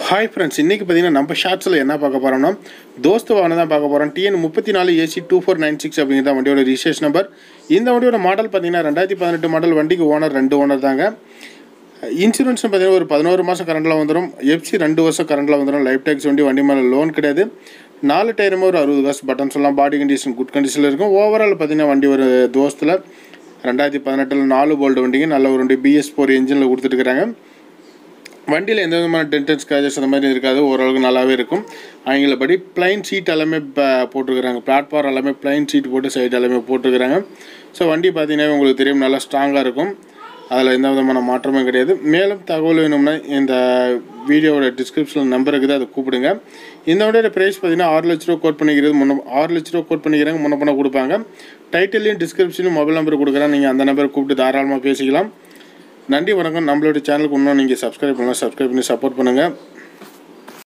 Hi friends, இன்றைக்கி பார்த்தீங்கன்னா நம்ம ஷார்ட்ஸில் என்ன பார்க்க போகிறோம்னா தோஸ்து வாகனம் தான் பார்க்க போகிறோம். TN 34 AC 2496 அப்படிங்கிற வண்டியோட ரிஜிஸ்ட்ரேஷன் நம்பர். இந்த வண்டியோட மாடல் பார்த்தீங்கன்னா 2018 மாடல். வண்டிக்கு ஓனர் 2 ஓனர் தாங்க. இன்சூரன்ஸ்னு பார்த்தீங்கன்னா ஒரு 11 மாதம் கரண்டில் வந்துடும். FC 2 வருஷம் கரண்டில் வந்துடும். லைஃப் டேக்ஸ் வண்டி மேலே லோன் கிடையாது. 4 டயருமே ஒரு 60 காசு பட்டன் சொல்லலாம். பாடி கண்டிஷன் குட் கண்டிஷனில் இருக்கும். ஓவரால் பார்த்தீங்கன்னா வண்டி ஒரு தோஸ்தில் 2018 4 போல்டு வண்டிங்க. நல்ல ஒரு வண்டி BS4 என்ஜினில் கொடுத்துட்டுருக்காங்க. வண்டியில் எந்த விதமான டென்டன் ஸ்க்ராச்சஸ் அந்த மாதிரி இருக்காது. ஓரளவுக்கு நல்லாவே இருக்கும். அவங்களபடி பிளைன் சீட் எல்லாமே போட்டிருக்கிறாங்க. பிளாட்ஃபார்ம் எல்லாமே பிளைன் சீட் போட்டு சைடு எல்லாமே போட்டிருக்கிறாங்க. ஸோ வண்டி பார்த்தீங்கன்னா உங்களுக்கு தெரியும், நல்லா ஸ்ட்ராங்காக இருக்கும். அதில் எந்த விதமான மாற்றமும் கிடையாது. மேலும் தகவல் வேணும்னா இந்த வீடியோவோட டிஸ்கிரிப்ஷனில் நம்பர் இருக்குது, அதை கூப்பிடுங்க. இந்த வண்டியோட ப்ரைஸ் பார்த்தீங்கன்னா 6 லட்ச ரூபா கோட் பண்ணிக்கிறது. 6 லட்ச ரூபா கோட் பண்ணிக்கிறாங்க. முன்ன பண்ண கொடுப்பாங்க. டைட்டிலையும் டிஸ்கிரிப்ஷனும் மொபைல் நம்பர் கொடுக்குறேன். நீங்கள் அந்த நம்பரை கூப்பிட்டு தாராளமாக பேசிக்கலாம். நன்றி, வணக்கம். நம்மளோட சேனலுக்கு இன்னும் நீங்கள் சப்ஸ்கிரைப் பண்ணலாம். சப்ஸ்கிரைப் பண்ணி சப்போர்ட் பண்ணுங்கள்.